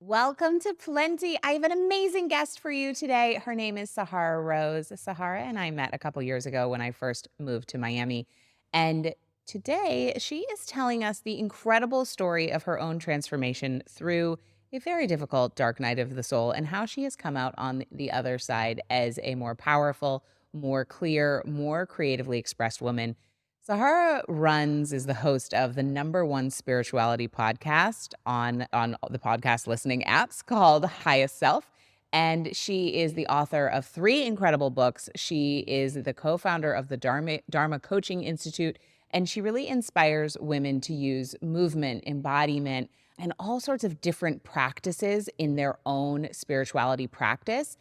Welcome to Plenty. I have an amazing guest for you today. Her name is Sahara Rose. Sahara and I met a couple years ago when I first moved to Miami. And today she is telling us the incredible story of her own transformation through a very difficult dark night of the soul and how she has come out on the other side as a more powerful, more clear, more creatively expressed woman. Sahara runs is the host of the number one spirituality podcast on the podcast listening apps called Highest Self. And she is the author of three incredible books. She is the co-founder of the Dharma Coaching Institute, and she really inspires women to use movement, embodiment, and all sorts of different practices in their own spirituality practice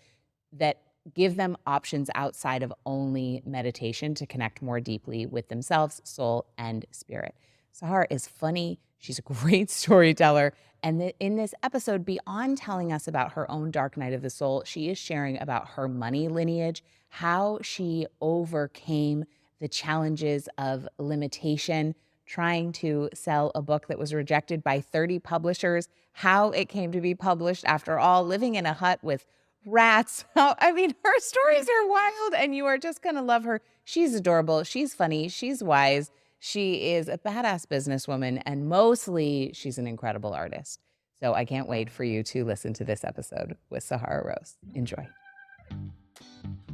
that give them options outside of only meditation to connect more deeply with themselves, soul, and spirit. Sahara is funny. She's a great storyteller. And in this episode, beyond telling us about her own dark night of the soul, she is sharing about her money lineage, how she overcame the challenges of limitation, trying to sell a book that was rejected by 30 publishers, how it came to be published after all, living in a hut with rats. I mean, her stories are wild and you are just going to love her. She's adorable. She's funny. She's wise. She is a badass businesswoman and mostly she's an incredible artist. So I can't wait for you to listen to this episode with Sahara Rose. Enjoy.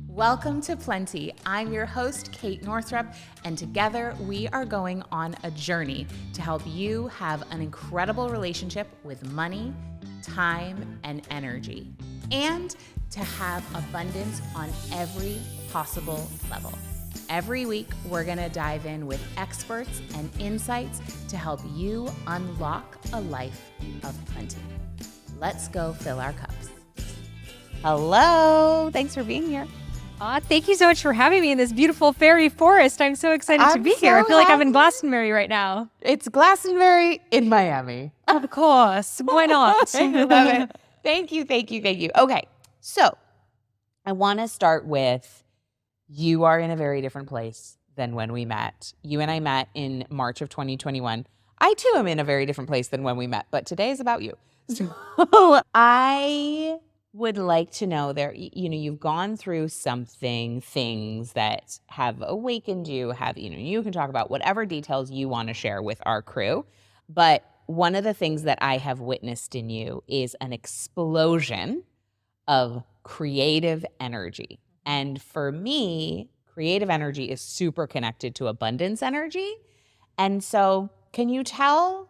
Welcome to Plenty. I'm your host, Kate Northrup, and together we are going on a journey to help you have an incredible relationship with money, time, and energy, and to have abundance on every possible level. Every week, we're going to dive in with experts and insights to help you unlock a life of plenty. Let's go fill our cups. Hello. Thanks for being here. Thank you so much for having me in this beautiful fairy forest. I'm so excited to be here. I feel like I'm in Glastonbury right now. It's Glastonbury in Miami. Of course. Why not? I love it. Thank you. Okay, so I want to start with you are in a very different place than when we met. You and I met in March of 2021. I too am in a very different place than when we met, but today is about you. So I would like to know you've gone through things that have awakened you, you can talk about whatever details you want to share with our crew. But one of the things that I have witnessed in you is an explosion of creative energy. And for me, creative energy is super connected to abundance energy. And so can you tell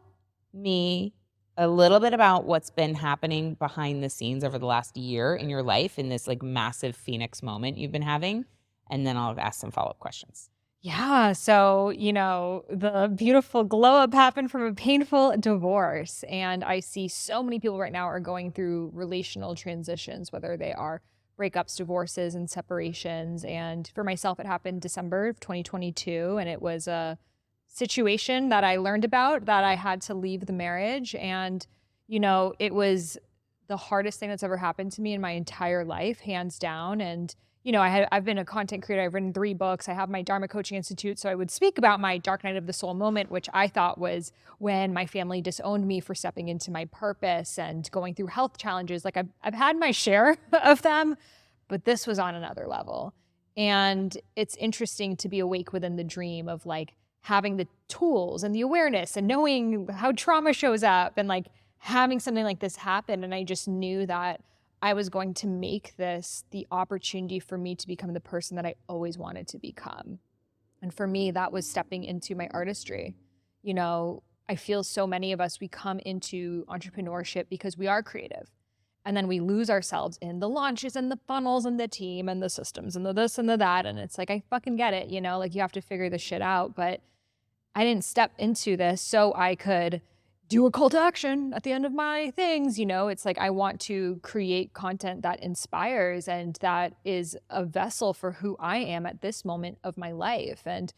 me a little bit about what's been happening behind the scenes over the last year in your life in this like massive Phoenix moment you've been having? And then I'll ask some follow-up questions. Yeah. So, the beautiful glow up happened from a painful divorce. And I see so many people right now are going through relational transitions, whether they are breakups, divorces, and separations. And for myself, it happened December of 2022. And it was a situation that I learned about that I had to leave the marriage. And, it was the hardest thing that's ever happened to me in my entire life, hands down. And, I've been a content creator. I've written 3 books. I have my Dharma Coaching Institute. So I would speak about my dark night of the soul moment, which I thought was when my family disowned me for stepping into my purpose and going through health challenges. Like I've had my share of them, but this was on another level. And it's interesting to be awake within the dream of like having the tools and the awareness and knowing how trauma shows up and like having something like this happen. And I just knew that I was going to make this the opportunity for me to become the person that I always wanted to become. And for me, that was stepping into my artistry. I feel so many of us, we come into entrepreneurship because we are creative. And then we lose ourselves in the launches and the funnels and the team and the systems and the this and the that. And it's like, I fucking get it, like you have to figure this shit out. But I didn't step into this so I could do a call to action at the end of my things. It's like, I want to create content that inspires and that is a vessel for who I am at this moment of my life. And,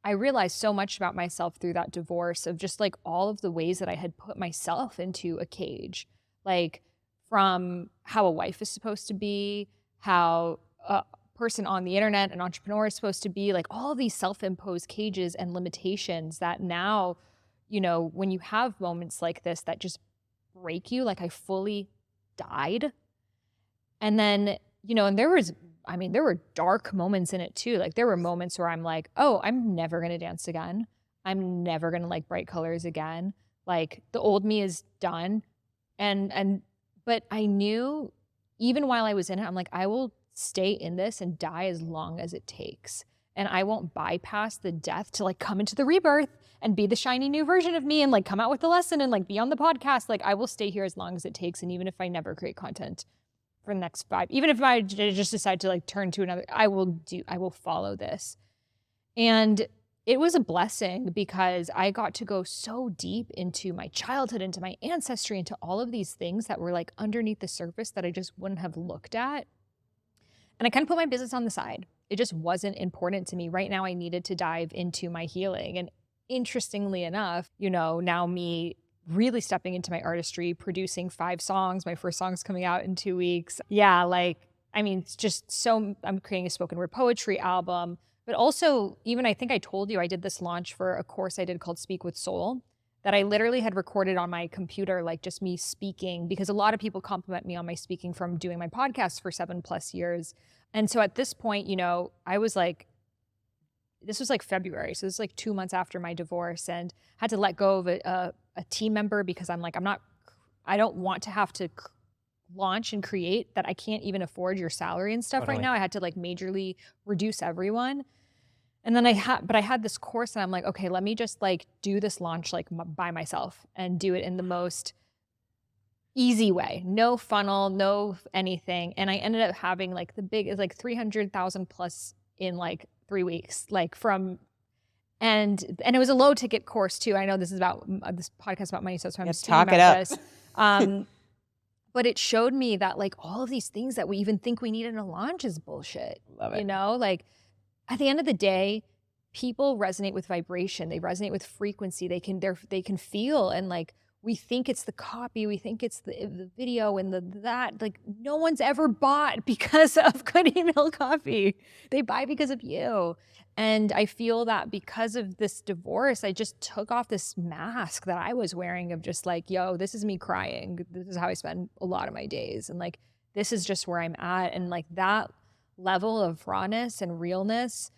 I realized so much about myself through that divorce of just like all of the ways that I had put myself into a cage, like from how a wife is supposed to be, how a person on the internet, an entrepreneur is supposed to be, like all these self-imposed cages and limitations that now, when you have moments like this that just break you. Like I fully died. And then, and there were dark moments in it too. Like there were moments where I'm like, oh, I'm never going to dance again. I'm never going to like bright colors again. Like the old me is done. But I knew even while I was in it, I'm like, I will stay in this and die as long as it takes. And I won't bypass the death to like come into the rebirth and be the shiny new version of me and like come out with the lesson and like be on the podcast. Like I will stay here as long as it takes. And even if I never create content for the next 5, even if I just decide to like turn to another, I will follow this. And it was a blessing because I got to go so deep into my childhood, into my ancestry, into all of these things that were like underneath the surface that I just wouldn't have looked at. And I kind of put my business on the side. It just wasn't important to me. Right now, I needed to dive into my healing. And interestingly enough, now me really stepping into my artistry, producing 5 songs. My first song's coming out in 2 weeks. Yeah, it's just so, I'm creating a spoken word poetry album. But also, even I think I told you, I did this launch for a course I did called Speak with Soul that I literally had recorded on my computer, like just me speaking, because a lot of people compliment me on my speaking from doing my podcast for 7+ years. And so at this point, I was like, this was like February. So this was like 2 months after my divorce, and had to let go of a team member because I'm like, I don't want to have to launch and create that I can't even afford your salary and stuff right now. I had to like majorly reduce everyone. And then I had this course and I'm like, okay, let me just like do this launch like by myself and do it in the most easy way. No funnel, no anything. And I ended up having like like 300,000 plus in like 3 weeks, like and it was a low ticket course too. I know this is about this podcast about money, so I'm just talking about this. But it showed me that like all of these things that we even think we need in a launch is bullshit. Love it. Like at the end of the day, people resonate with vibration. They resonate with frequency. They can feel, and like we think it's the copy, we think it's the video and that. Like no one's ever bought because of Good Email Coffee. They buy because of you. And I feel that because of this divorce, I just took off this mask that I was wearing of just like, yo, this is me crying. This is how I spend a lot of my days. And like, this is just where I'm at. And like that level of rawness and realness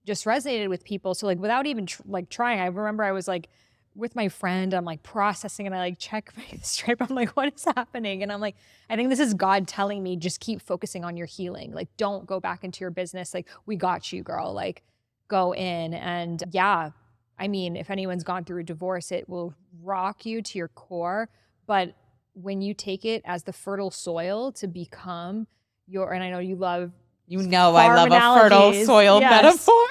just resonated with people. So like without even trying, I remember I was like with my friend, I'm like processing and I like check my stripe. I'm like, what is happening? And I'm like, I think this is God telling me, just keep focusing on your healing. Like, don't go back into your business. Like, we got you, girl. Like, go in. And yeah, I mean, if anyone's gone through a divorce, it will rock you to your core. But when you take it as the fertile soil to become and I know you love, I love a fertile soil metaphor.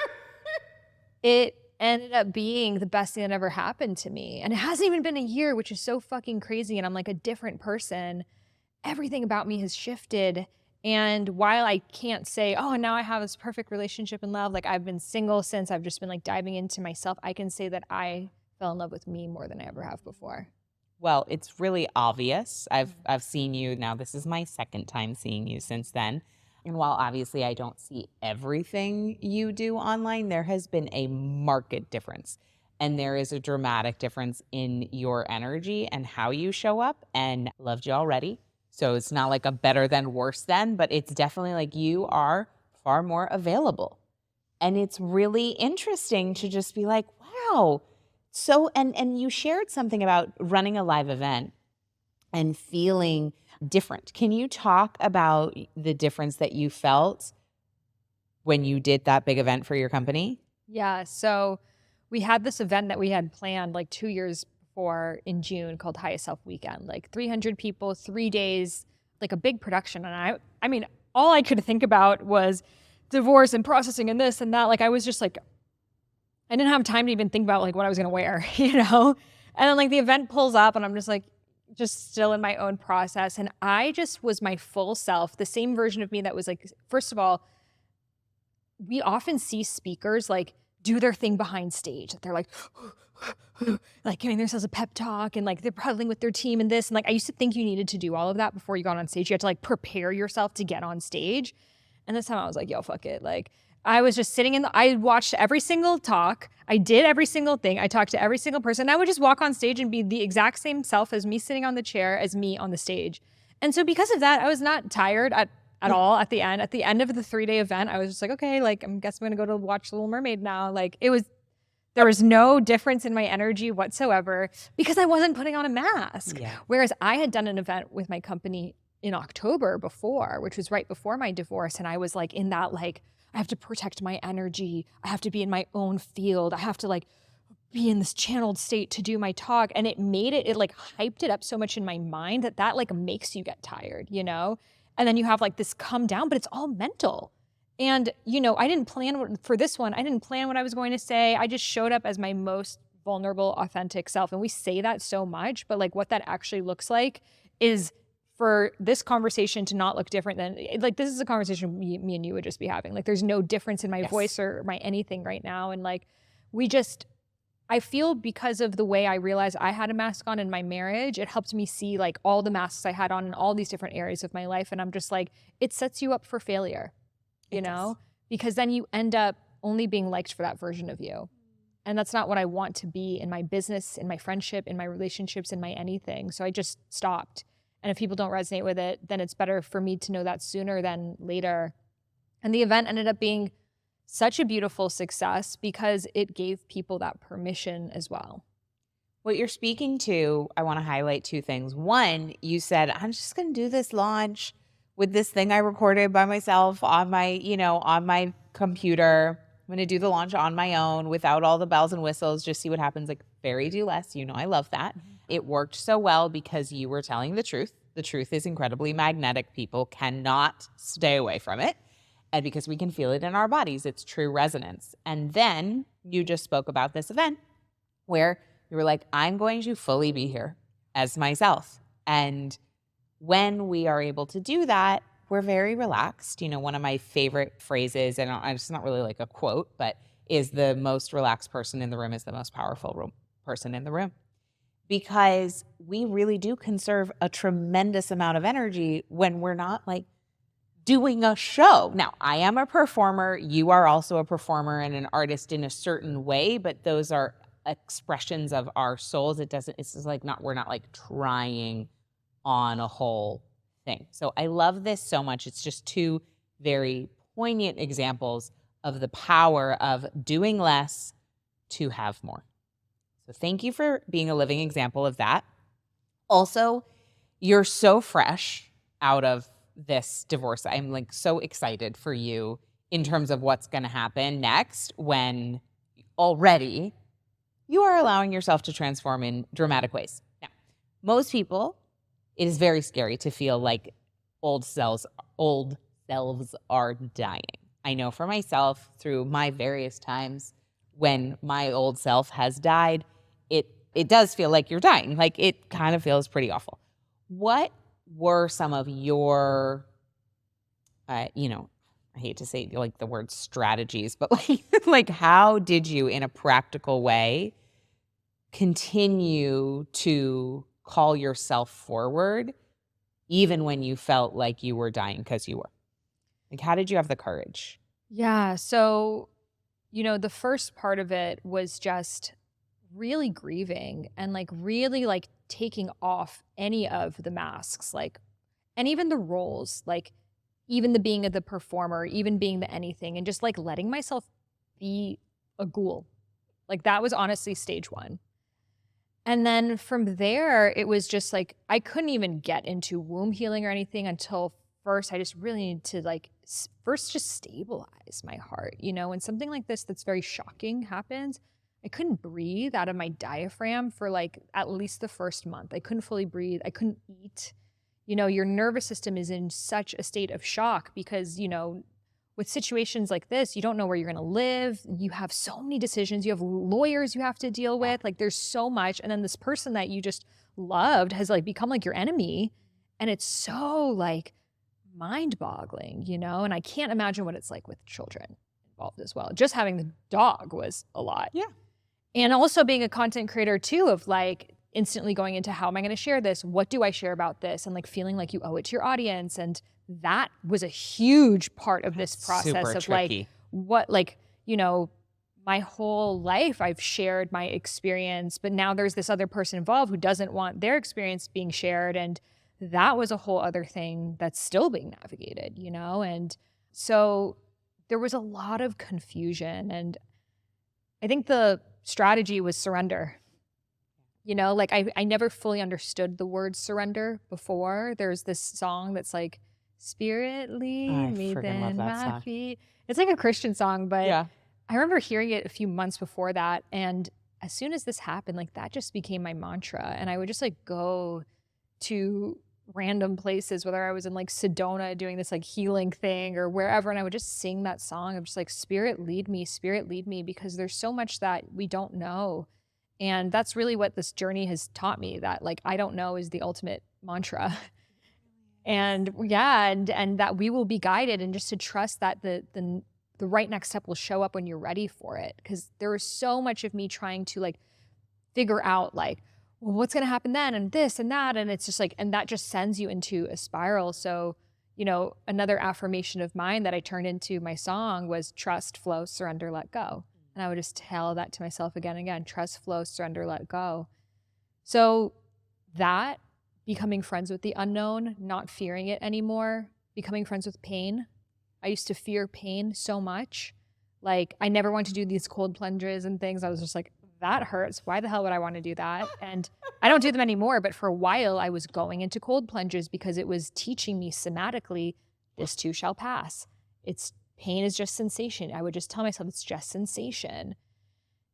It ended up being the best thing that ever happened to me. And it hasn't even been a year, which is so fucking crazy. And I'm like a different person. Everything about me has shifted. And while I can't say, oh, now I have this perfect relationship and love, like I've been single since, I've just been like diving into myself, I can say that I fell in love with me more than I ever have before. Well, it's really obvious. I've seen you now. This is my second time seeing you since then. And while obviously I don't see everything you do online, there has been a marked difference. And there is a dramatic difference in your energy and how you show up. And loved you already. So it's not like a better than, worse than, but it's definitely like you are far more available. And it's really interesting to just be like, wow. So, and you shared something about running a live event and feeling different. Can you talk about the difference that you felt when you did that big event for your company? Yeah. So we had this event that we had planned like 2 years before in June called Highest Self Weekend, like 300 people, 3 days, like a big production. And I mean, all I could think about was divorce and processing and this and that. Like I was just like, I didn't have time to even think about like what I was going to wear, And then like the event pulls up and I'm just like, just still in my own process. And I just was my full self, the same version of me that was like, first of all, we often see speakers like do their thing behind stage. They're like, like giving themselves a pep talk and like they're huddling with their team and this. And like, I used to think you needed to do all of that before you got on stage. You had to like prepare yourself to get on stage. And this time I was like, yo, fuck it. Like, I was just sitting I watched every single talk. I did every single thing. I talked to every single person. I would just walk on stage and be the exact same self as me sitting on the chair as me on the stage. And so because of that, I was not tired at all at the end. At the end of the 3-day event, I was just like, okay, like, I guess I'm going to go to watch Little Mermaid now. Like there was no difference in my energy whatsoever because I wasn't putting on a mask. Yeah. Whereas I had done an event with my company in October before, which was right before my divorce. And I was like in that, like, I have to protect my energy. I have to be in my own field. I have to like be in this channeled state to do my talk. And it like hyped it up so much in my mind that like makes you get tired, you know? And then you have like this come down, but it's all mental. And, you know, I didn't plan for this one. I didn't plan what I was going to say. I just showed up as my most vulnerable, authentic self. And we say that so much, but like what that actually looks like is for this conversation to not look different than, like, this is a conversation me and you would just be having. Like, there's no difference in my voice or my anything right now. And like, I feel because of the way I realized I had a mask on in my marriage, it helped me see like all the masks I had on in all these different areas of my life. And I'm just like, it sets you up for failure, you know, because then you end up only being liked for that version of you. And that's not what I want to be in my business, in my friendship, in my relationships, in my anything. So I just stopped. And if people don't resonate with it, then it's better for me to know that sooner than later. And the event ended up being such a beautiful success because it gave people that permission as well. What you're speaking to, I want to highlight 2 things. One, you said, I'm just going to do this launch with this thing I recorded by myself on my computer. I'm going to do the launch on my own without all the bells and whistles, just see what happens. Like, very do less. You know, I love that. It worked so well because you were telling the truth. The truth is incredibly magnetic. People cannot stay away from it. And because we can feel it in our bodies, it's true resonance. And then you just spoke about this event where you were like, I'm going to fully be here as myself. And when we are able to do that, we're very relaxed. You know, one of my favorite phrases, and it's not really like a quote, but is the most relaxed person in the room is the most powerful person in the room. Because we really do conserve a tremendous amount of energy when we're not like doing a show. Now, I am a performer. You are also a performer and an artist in a certain way, but those are expressions of our souls. We're not like trying on a whole thing. So I love this so much. It's just 2 very poignant examples of the power of doing less to have more. So thank you for being a living example of that. Also, you're so fresh out of this divorce. I'm like so excited for you in terms of what's going to happen next when already you are allowing yourself to transform in dramatic ways. Now, most people, it is very scary to feel like old selves are dying. I know for myself through my various times when my old self has died, it does feel like you're dying. Like, it kind of feels pretty awful. What were some of your, I hate to say like the word strategies, but like how did you in a practical way continue to call yourself forward even when you felt like you were dying? Because you were. Like, how did you have the courage? Yeah. So, the first part of it was just really grieving and like really like taking off any of the masks, like, and even the roles, like even the being of the performer, even being the anything, and just like letting myself be a ghoul. Like, that was honestly stage 1. And then from there, it was just like, I couldn't even get into womb healing or anything until first I just really needed to like first just stabilize my heart. When something like this that's very shocking happens, I couldn't breathe out of my diaphragm for like at least the first month. I couldn't fully breathe. I couldn't eat. Your nervous system is in such a state of shock because, with situations like this, you don't know where you're going to live. You have so many decisions. You have lawyers you have to deal with. Like, there's so much. And then this person that you just loved has like become like your enemy. And it's so like mind boggling, and I can't imagine what it's like with children involved as well. Just having the dog was a lot. Yeah. And also being a content creator too, of like instantly going into how am I going to share this? What do I share about this? And like feeling like you owe it to your audience. And that was a huge part of this process Super of tricky. like, what, like, you know, my whole life I've shared my experience, but now there's this other person involved who doesn't want their experience being shared. And that was a whole other thing that's still being navigated, you know? And so there was a lot of confusion. And I think the strategy was surrender. You know, like I never fully understood the word surrender before. There's this song that's like, Spirit lead I me, freaking love then that my song. feet. It's like a Christian song, but Yeah. I remember hearing it a few months before that. And as soon as this happened, like that just became my mantra. And I would just like go to random places, whether I was in like Sedona doing this like healing thing or wherever. And I would just sing that song of just like, Spirit lead me, because there's so much that we don't know. And that's really what this journey has taught me, that like, I don't know is the ultimate mantra. And yeah, and that we will be guided, and just to trust that the right next step will show up when you're ready for it. Because there was so much of me trying to like figure out like, well, what's going to happen then, and this and that. And it's just like, and that just sends you into a spiral. So, you know, another affirmation of mine that I turned into my song was trust, flow, surrender, let go. And I would just tell that to myself again and again, trust, flow, surrender, let go. So that, becoming friends with the unknown, not fearing it anymore, becoming friends with pain. I used to fear pain so much. Like I never wanted to do these cold plunges and things. I was just like, that hurts. Why the hell would I want to do that? And I don't do them anymore. But for a while I was going into cold plunges because it was teaching me somatically, this too shall pass. It's pain is just sensation. I would just tell myself it's just sensation.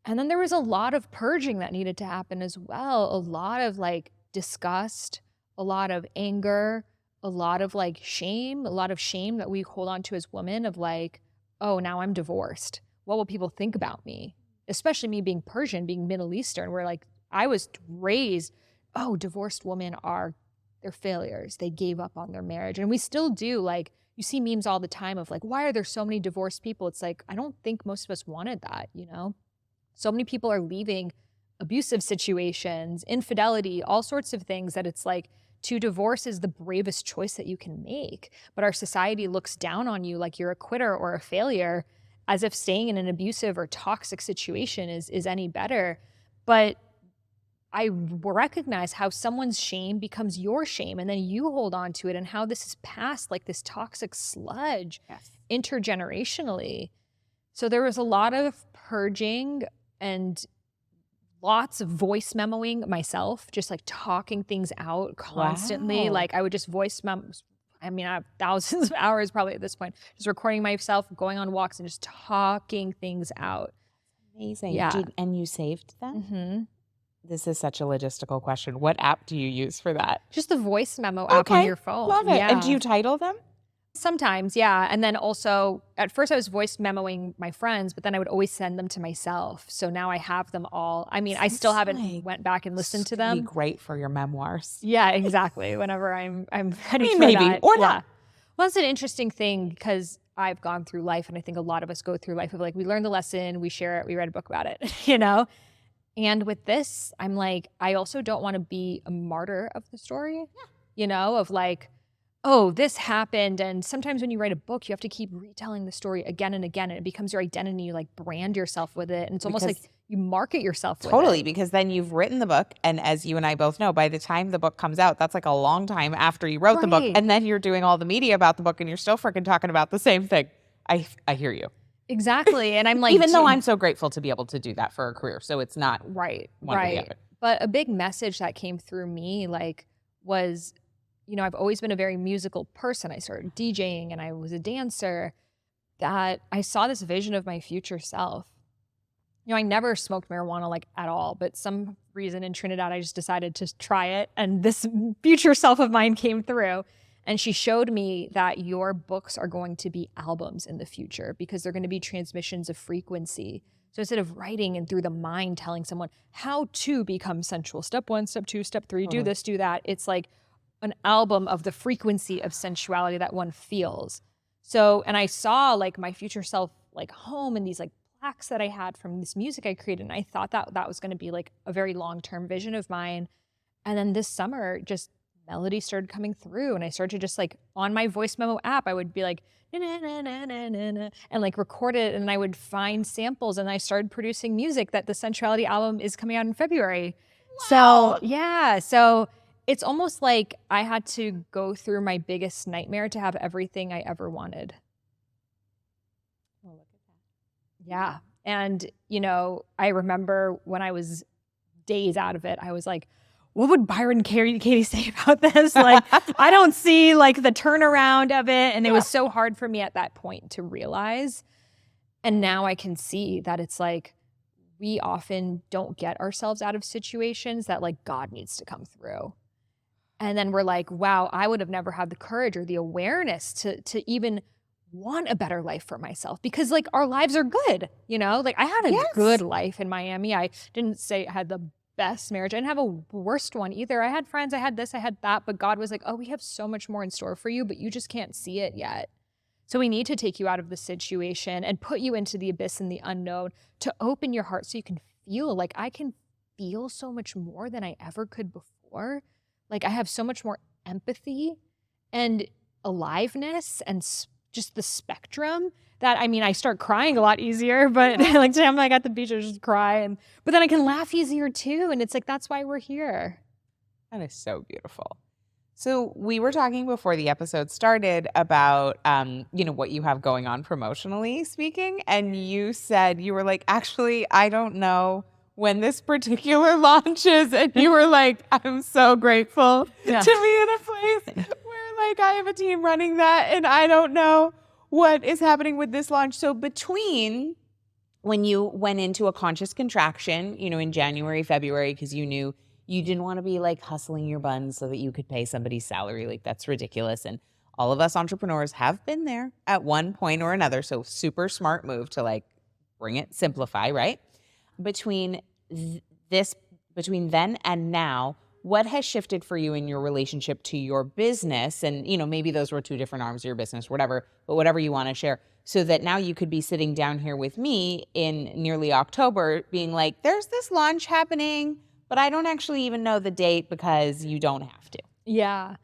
And then there was a lot of purging that needed to happen as well. A lot of like disgust, a lot of anger, a lot of like shame, a lot of shame that we hold on to as women of like, oh, now I'm divorced. What will people think about me? Especially me being Persian, being Middle Eastern, where like I was raised, oh, divorced women they're failures. They gave up on their marriage. And we still do. Like you see memes all the time of like, why are there so many divorced people? It's like, I don't think most of us wanted that, you know? So many people are leaving abusive situations, infidelity, all sorts of things that it's like, to divorce is the bravest choice that you can make. But our society looks down on you like you're a quitter or a failure, as if staying in an abusive or toxic situation is any better. But I recognize how someone's shame becomes your shame, and then you hold on to it, and how this is passed like this toxic sludge intergenerationally. So there was a lot of purging and lots of voice memoing myself, just like talking things out constantly. Wow. Like I would just voice memo. I mean, I have thousands of hours probably at this point, just recording myself, going on walks and just talking things out. Amazing. Yeah. And you saved them? Mm-hmm. This is such a logistical question. What app do you use for that? Just the voice memo app on your phone. Love it. Yeah. And do you title them? Sometimes, yeah. And then also, at first I was voice memoing my friends, but then I would always send them to myself. So now I have them all. I mean, I still haven't went back and listened to them. Be great for your memoirs. Yeah, exactly. Whenever I'm ready for maybe, that. or Yeah. not. Well, that's an interesting thing because I've gone through life, and I think a lot of us go through life of like, we learn the lesson, we share it, we write a book about it, you know? And with this, I'm like, I also don't want to be a martyr of the story, you know, of like, oh, this happened. And sometimes when you write a book, you have to keep retelling the story again and again, and it becomes your identity. You like brand yourself with it. And it's almost like you market yourself with it. Totally, because then you've written the book. And as you and I both know, by the time the book comes out, that's like a long time after you wrote the book. And then you're doing all the media about the book, and you're still freaking talking about the same thing. I hear you. Exactly. And I'm like, even though I'm so grateful to be able to do that for a career. So it's not right. one or the other. But a big message that came through me like was, you know, I've always been a very musical person. I started DJing and I was a dancer, that I saw this vision of my future self. You know, I never smoked marijuana like at all, but some reason in Trinidad, I just decided to try it. And this future self of mine came through. And she showed me that your books are going to be albums in the future because they're going to be transmissions of frequency. So instead of writing and through the mind telling someone how to become sensual, step 1, step 2, step 3, do this, do that, it's like an album of the frequency of sensuality that one feels. So, and I saw like my future self like home and these like plaques that I had from this music I created. And I thought that that was going to be like a very long-term vision of mine. And then this summer, just melody started coming through, and I started to just like on my voice memo app, I would be like, na, na, na, na, na, na, na, and like record it. And I would find samples, and I started producing music. That the Sensuality album is coming out in February. So Wow. yeah. So it's almost like I had to go through my biggest nightmare to have everything I ever wanted. Well, look at that. Yeah. And, I remember when I was days out of it, I was like, what would Byron Katie say about this? Like, I don't see like the turnaround of it. And it was so hard for me at that point to realize. And now I can see that it's like, we often don't get ourselves out of situations that like God needs to come through. And then we're like, wow, I would have never had the courage or the awareness to even want a better life for myself, because like our lives are good, like I had a Yes. good life in Miami. I didn't say I had the best marriage. I didn't have a worst one either. I had friends, I had this, I had that, but God was like, oh, we have so much more in store for you, but you just can't see it yet. So we need to take you out of the situation and put you into the abyss and the unknown to open your heart so you can feel. Like, I can feel so much more than I ever could before. Like, I have so much more empathy and aliveness and just the spectrum that, I start crying a lot easier, but like today I'm like at the beach, I just cry. But then I can laugh easier too. And it's like, that's why we're here. That is so beautiful. So we were talking before the episode started about, what you have going on promotionally speaking. And you said, you were like, actually, I don't know when this particular launches. And you were like, I'm so grateful to be in a place where like I have a team running that and I don't know what is happening with this launch. So between when you went into a conscious contraction, in January, February, because you knew you didn't want to be like hustling your buns so that you could pay somebody's salary. Like, that's ridiculous. And all of us entrepreneurs have been there at one point or another. So super smart move to like bring it, simplify, right? Between then and now, what has shifted for you in your relationship to your business? And, maybe those were two different arms of your business, whatever, but whatever you want to share, so that now you could be sitting down here with me in nearly October being like, there's this launch happening, but I don't actually even know the date because you don't have to. Yeah.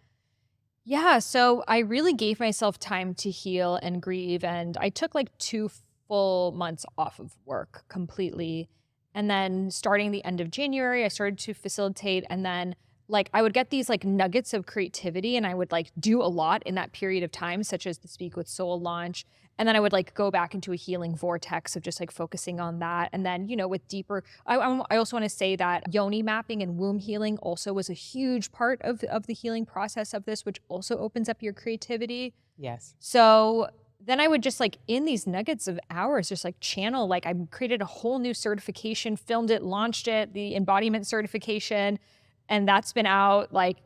Yeah. So I really gave myself time to heal and grieve. And I took like 2 full months off of work completely. And then starting the end of January, I started to facilitate. And then like I would get these like nuggets of creativity, and I would like do a lot in that period of time, such as the Speak with Soul launch. And then I would like go back into a healing vortex of just like focusing on that. And then, with deeper, I also want to say that yoni mapping and womb healing also was a huge part of the healing process of this, which also opens up your creativity. Yes. So then I would just like in these nuggets of hours, just like channel, like I created a whole new certification, filmed it, launched it, the embodiment certification. And that's been out, like,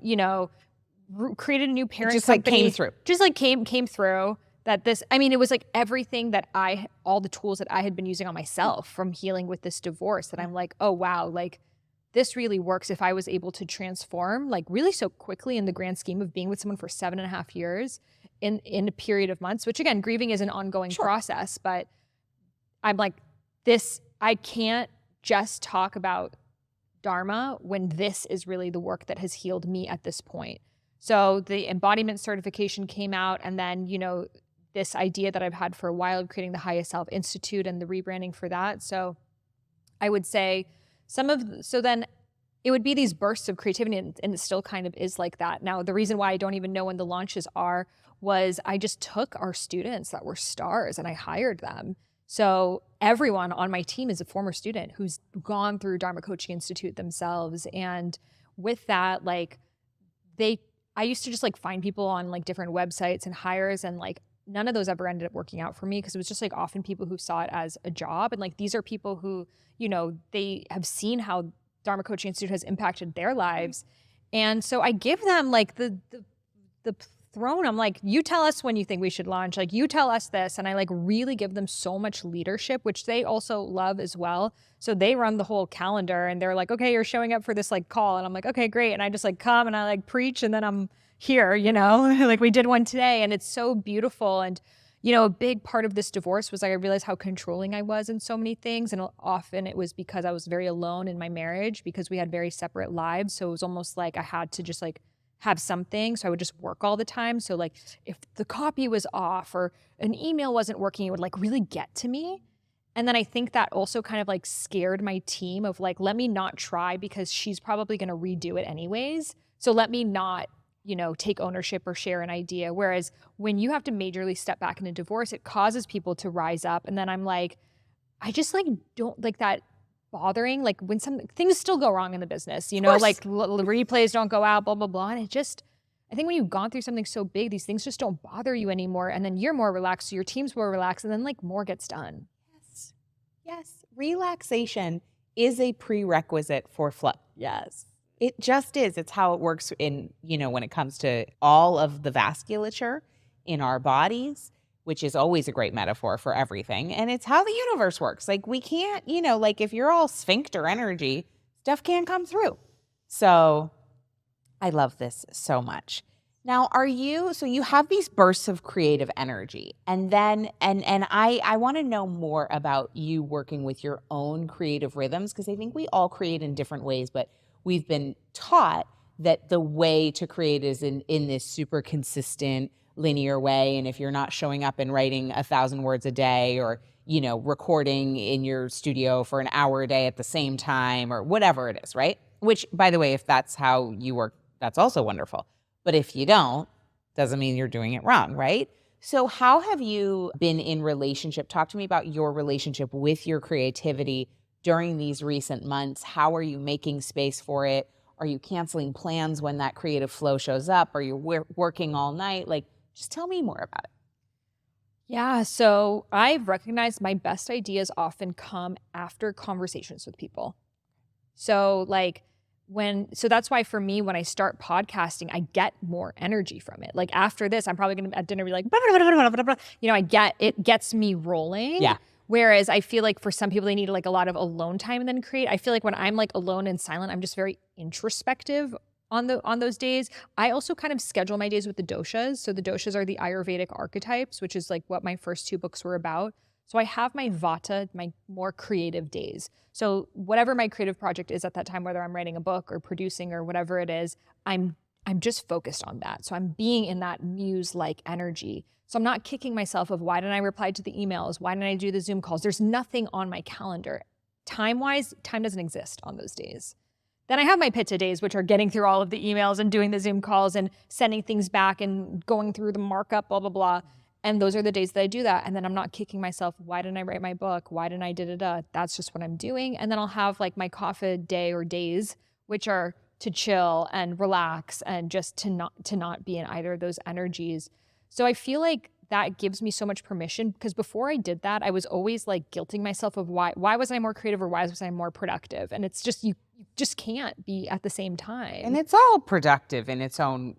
created a new parent just company. Like came through. Just like came through. That this, it was like everything that all the tools that I had been using on myself from healing with this divorce, that I'm like, oh, wow, like this really works if I was able to transform like really so quickly in the grand scheme of being with someone for 7.5 years in a period of months, which again, grieving is an ongoing process, but I'm like I can't just talk about dharma when this is really the work that has healed me at this point. So the embodiment certification came out, and then, this idea that I've had for a while of creating the Highest Self Institute and the rebranding for that. So I would say so then it would be these bursts of creativity, and it still kind of is like that. Now, the reason why I don't even know when the launches are was I just took our students that were stars and I hired them. So everyone on my team is a former student who's gone through Dharma Coaching Institute themselves. And with that, like I used to just like find people on like different websites and hires, and like none of those ever ended up working out for me, because it was just like often people who saw it as a job. And like these are people who, they have seen how Dharma Coaching Institute has impacted their lives. And so I give them like the throne. I'm like, you tell us when you think we should launch, like you tell us this. And I like really give them so much leadership, which they also love as well. So they run the whole calendar, and they're like, okay, you're showing up for this like call. And I'm like, okay, great. And I just like come and I like preach, and then I'm here, like we did one today, and it's so beautiful. And, a big part of this divorce was like, I realized how controlling I was in so many things. And often it was because I was very alone in my marriage, because we had very separate lives. So it was almost like I had to just like have something. So I would just work all the time. So like if the copy was off or an email wasn't working, it would like really get to me. And then I think that also kind of like scared my team of like, let me not try because she's probably going to redo it anyways. So let me not, take ownership or share an idea. Whereas when you have to majorly step back in a divorce, it causes people to rise up. And then I'm like, I just like don't like that bothering, like when some things still go wrong in the business, like replays don't go out, blah, blah, blah. And I think when you've gone through something so big, these things just don't bother you anymore. And then you're more relaxed, so your team's more relaxed, and then like more gets done. Yes. Yes. Relaxation is a prerequisite for flow. Yes. It just is. It's how it works in, when it comes to all of the vasculature in our bodies, which is always a great metaphor for everything. And it's how the universe works. Like we can't, like if you're all sphincter energy, stuff can't come through. So I love this so much. Now, so you have these bursts of creative energy, and then, and I want to know more about you working with your own creative rhythms, because I think we all create in different ways, but we've been taught that the way to create is in this super consistent, linear way. And if you're not showing up and writing 1,000 words a day, or, recording in your studio for an hour a day at the same time, or whatever it is, right? Which, by the way, if that's how you work, that's also wonderful. But if you don't, doesn't mean you're doing it wrong, right? So how have you been in relationship? Talk to me about your relationship with your creativity during these recent months. How are you making space for it? Are you canceling plans when that creative flow shows up? Are you working all night? Like, just tell me more about it. Yeah, so I've recognized my best ideas often come after conversations with people. So like so that's why for me, when I start podcasting, I get more energy from it. Like after this, I'm probably going to at dinner be like, it gets me rolling. Yeah. Whereas I feel like for some people, they need like a lot of alone time and then create. I feel like when I'm like alone and silent, I'm just very introspective on those days. I also kind of schedule my days with the doshas. So the doshas are the Ayurvedic archetypes, which is like what my first 2 books were about. So I have my vata, my more creative days. So whatever my creative project is at that time, whether I'm writing a book or producing or whatever it is, I'm just focused on that. So I'm being in that muse-like energy. So I'm not kicking myself of why didn't I reply to the emails? Why didn't I do the Zoom calls? There's nothing on my calendar. Time-wise, time doesn't exist on those days. Then I have my pitta days, which are getting through all of the emails and doing the Zoom calls and sending things back and going through the markup, blah, blah, blah. And those are the days that I do that. And then I'm not kicking myself, why didn't I write my book? Why didn't I da-da-da? That's just what I'm doing. And then I'll have like my kapha day or days, which are to chill and relax and just to not be in either of those energies. So I feel like that gives me so much permission, because before I did that, I was always like guilting myself of why was I more creative or why was I more productive? And it's just, you just can't be at the same time. And it's all productive in its own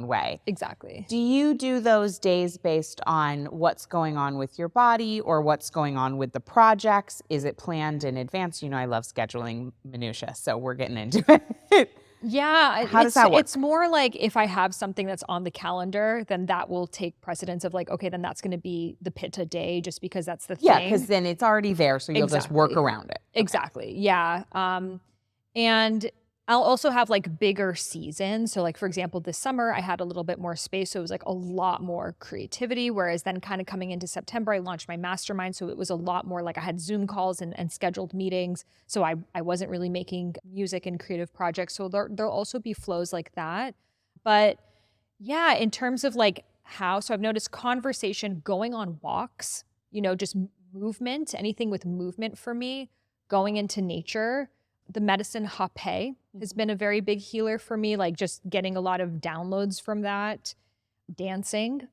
way. Exactly. Do you do those days based on what's going on with your body or what's going on with the projects? Is it planned in advance? I love scheduling minutia, so we're getting into it. Yeah. How does that work? It's more like if I have something that's on the calendar, then that will take precedence of like, okay, then that's going to be the pitta day, just because that's the thing. Yeah, because then it's already there, so you'll just work around it. Exactly. Okay. Yeah. And I'll also have like bigger seasons. So like, for example, this summer I had a little bit more space. So it was like a lot more creativity. Whereas then kind of coming into September, I launched my mastermind. So it was a lot more like I had Zoom calls and scheduled meetings. So I wasn't really making music and creative projects. So there'll also be flows like that. But yeah, in terms of like so I've noticed conversation, going on walks, just movement, anything with movement for me, going into nature. The medicine hape has been a very big healer for me, like just getting a lot of downloads from that. Dancing.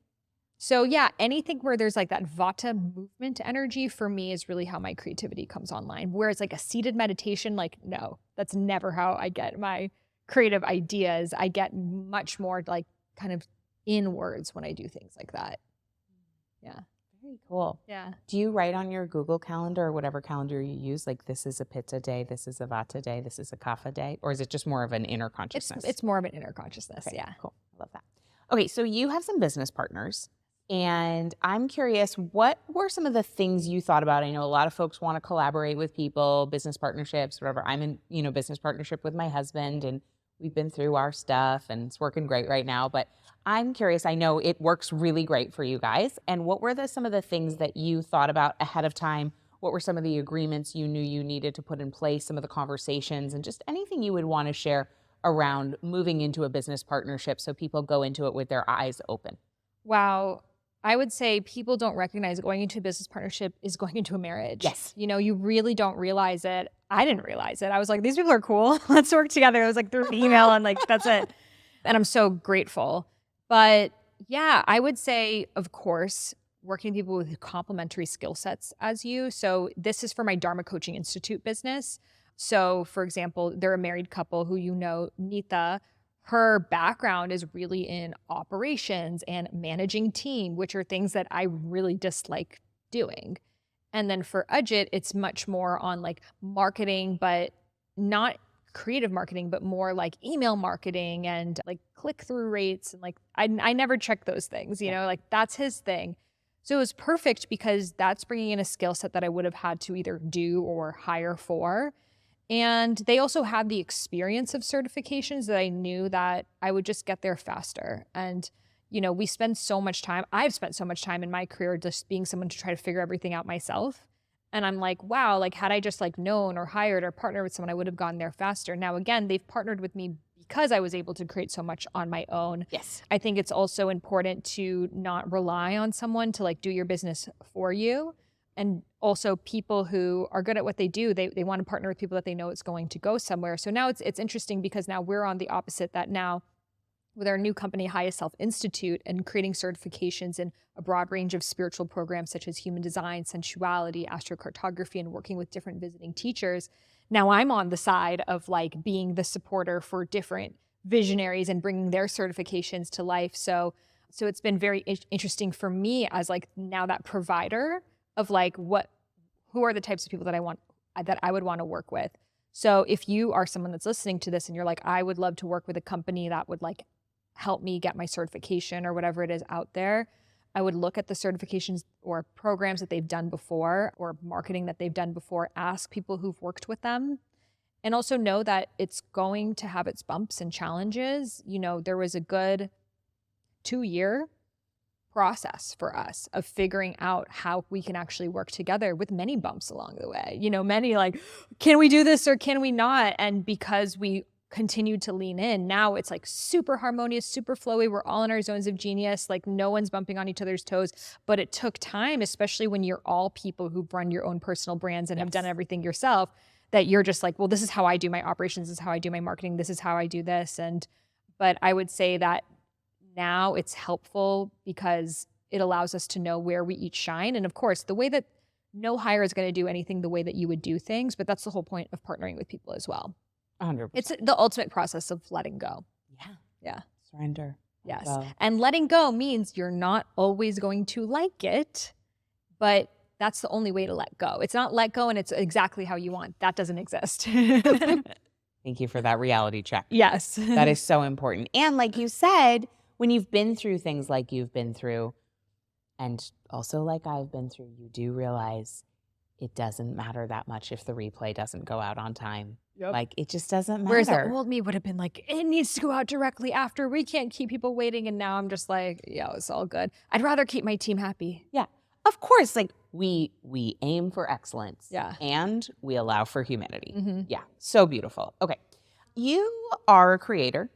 So yeah, anything where there's like that vata movement energy for me is really how my creativity comes online. Whereas like a seated meditation, like no, that's never how I get my creative ideas. I get much more like kind of inwards when I do things like that. Yeah. Very cool. Yeah. Do you write on your Google Calendar or whatever calendar you use, like this is a pitta day, this is a vata day, this is a kapha day? Or is it just more of an inner consciousness? It's more of an inner consciousness. Okay, yeah. Cool. I love that. Okay, so you have some business partners, and I'm curious, what were some of the things you thought about? I know a lot of folks want to collaborate with people, business partnerships, whatever. I'm in, business partnership with my husband, and we've been through our stuff and it's working great right now. But I'm curious, I know it works really great for you guys. And what were some of the things that you thought about ahead of time? What were some of the agreements you knew you needed to put in place, some of the conversations, and just anything you would want to share around moving into a business partnership so people go into it with their eyes open? Wow. I would say people don't recognize going into a business partnership is going into a marriage. Yes. You know, you really don't realize it. I didn't realize it. I was like, these people are cool. Let's work together. It was like through email and like, that's it. And I'm so grateful. But yeah, I would say, of course, working with people with complementary skill sets as you. So this is for my Dharma Coaching Institute business. So for example, they're a married couple who, you know, Nita, her background is really in operations and managing team, which are things that I really dislike doing. And then for Ajit, it's much more on like marketing, but not creative marketing, but more like email marketing and like click through rates. And like, I never check those things, you know, like that's his thing. So it was perfect because that's bringing in a skill set that I would have had to either do or hire for. And they also had the experience of certifications that I knew that I would just get there faster. And, you know, we spend so much time, I've spent so much time in my career just being someone to try to figure everything out myself. And I'm like, wow, like had I just like known or hired or partnered with someone, I would have gone there faster. Now, again, they've partnered with me because I was able to create so much on my own. Yes. I think it's also important to not rely on someone to like do your business for you. And also people who are good at what they do, they want to partner with people that they know it's going to go somewhere. So now it's interesting because now we're on the opposite, that now with our new company, Highest Self Institute, and creating certifications in a broad range of spiritual programs such as human design, sensuality, astrocartography, and working with different visiting teachers. Now I'm on the side of like being the supporter for different visionaries and bringing their certifications to life. So it's been very interesting for me as like now that provider of like who are the types of people that I would want to work with. So if you are someone that's listening to this and you're like, I would love to work with a company that would like help me get my certification or whatever it is out there, I would look at the certifications or programs that they've done before or marketing that they've done before, ask people who've worked with them, and also know that it's going to have its bumps and challenges. You know, there was a good 2-year process for us of figuring out how we can actually work together with many bumps along the way. You know, many like, can we do this or can we not? And because we continued to lean in, now it's like super harmonious, super flowy. We're all in our zones of genius. Like no one's bumping on each other's toes, but it took time, especially when you're all people who've run your own personal brands and have done everything yourself, that you're just like, well, this is how I do my operations. This is how I do my marketing. This is how I do this. But I would say that now it's helpful because it allows us to know where we each shine. And of course, the way that no hire is going to do anything the way that you would do things, but that's the whole point of partnering with people as well. 100%. It's the ultimate process of letting go. Yeah. Yeah. Surrender. Yes. Go. And letting go means you're not always going to like it, but that's the only way to let go. It's not let go and it's exactly how you want. That doesn't exist. Thank you for that reality check. Yes. That is so important. And like you said, when you've been through things like you've been through, and also like I've been through, you do realize it doesn't matter that much if the replay doesn't go out on time. Yep. Like it just doesn't matter. Whereas the old me would have been like, it needs to go out directly after. We can't keep people waiting. And now I'm just like, yeah, it's all good. I'd rather keep my team happy. Yeah. Of course, like we aim for excellence. Yeah. And we allow for humanity. Mm-hmm. Yeah. So beautiful. Okay. You are a creator.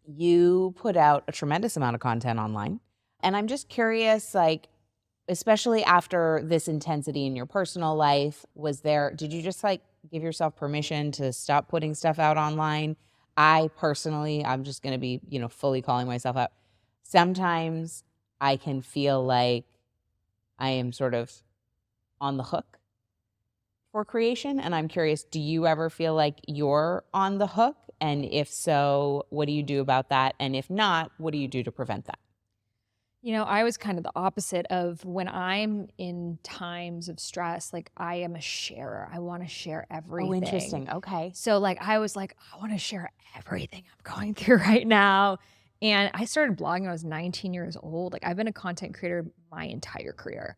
You put out a tremendous amount of content online. And I'm just curious, like, especially after this intensity in your personal life, did you just like give yourself permission to stop putting stuff out online? I personally, I'm just going to be, fully calling myself out. Sometimes I can feel like I am sort of on the hook for creation. And I'm curious, do you ever feel like you're on the hook? And if so, what do you do about that? And if not, what do you do to prevent that? I was kind of the opposite of when I'm in times of stress, like I am a sharer. I want to share everything. Oh, interesting. Okay. So like, I was like, I want to share everything I'm going through right now. And I started blogging when I was 19 years old. Like I've been a content creator my entire career.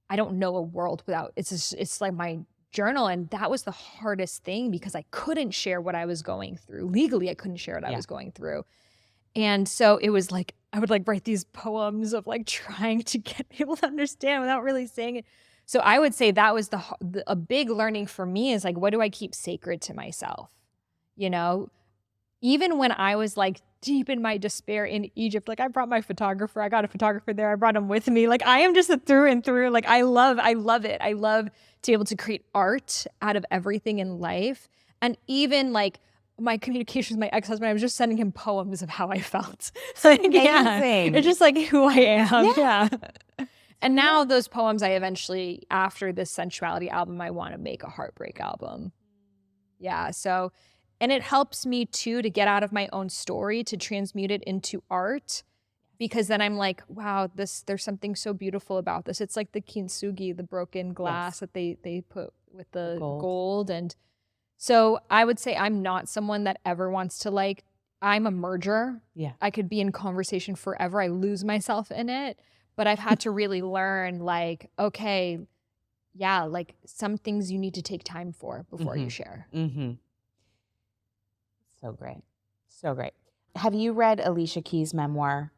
I don't know a world without, it's like my journal. And that was the hardest thing because I couldn't share what I was going through. Legally, I couldn't share what I was going through. And so it was like, I would like write these poems of like trying to get people to understand without really saying it. So I would say that was a big learning for me is like, what do I keep sacred to myself? You know, even when I was like deep in my despair in Egypt, like I brought my photographer, I got a photographer there, I brought him with me. Like I am just a through and through. Like I love it. I love to be able to create art out of everything in life. And even like my communication with my ex-husband, I was just sending him poems of how I felt. Like, yeah, it's just like who I am. Yeah. And now those poems I eventually, after this sensuality album, I want to make a heartbreak album. Yeah. So, and it helps me too to get out of my own story, to transmute it into art, because then I'm like, wow, there's something so beautiful about this. It's like the kintsugi, the broken glass that they put with the gold. And so I would say I'm not someone that ever wants to like, I'm a merger. Yeah. I could be in conversation forever. I lose myself in it. But I've had to really learn like, okay, yeah, like some things you need to take time for before you share. So great. So great. Have you read Alicia Keys' memoir,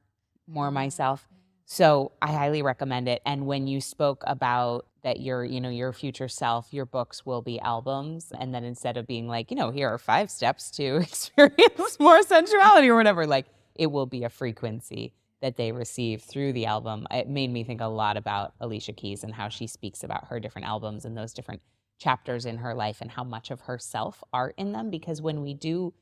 More Myself? So I highly recommend it. And when you spoke about that your future self, your books will be albums. And then instead of being like, here are 5 steps to experience more sensuality or whatever, like it will be a frequency that they receive through the album. It made me think a lot about Alicia Keys and how she speaks about her different albums and those different chapters in her life and how much of herself are in them. Because when we do,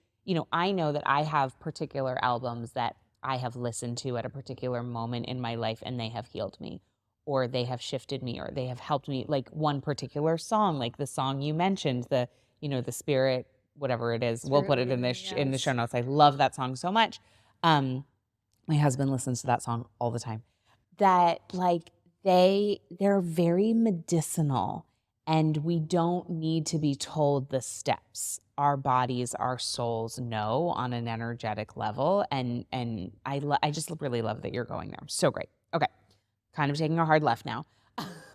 I know that I have particular albums that I have listened to at a particular moment in my life and they have healed me, or they have shifted me, or they have helped me. Like one particular song, like the song you mentioned, the Spirit, whatever it is, we'll put it in the show notes. I love that song so much. My husband listens to that song all the time. That like they're very medicinal, and we don't need to be told the steps. Our bodies, our souls know on an energetic level, and I just really love that you're going there. So great. Okay, kind of taking a hard left now.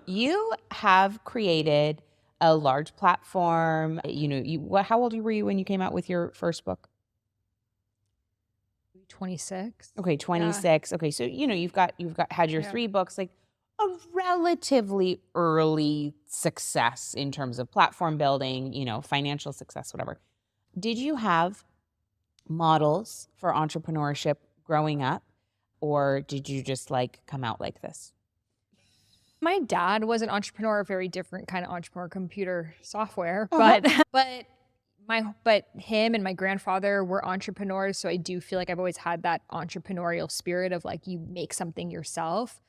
You have created a large platform. How old were you when you came out with your first book? 26. Okay, 26. Yeah. Okay, so you've had your 3 books, like a relatively early success in terms of platform building, financial success, whatever. Did you have models for entrepreneurship growing up, or did you just like come out like this? My dad was an entrepreneur, a very different kind of entrepreneur, computer software, but him and my grandfather were entrepreneurs. So I do feel like I've always had that entrepreneurial spirit of like, you make something yourself.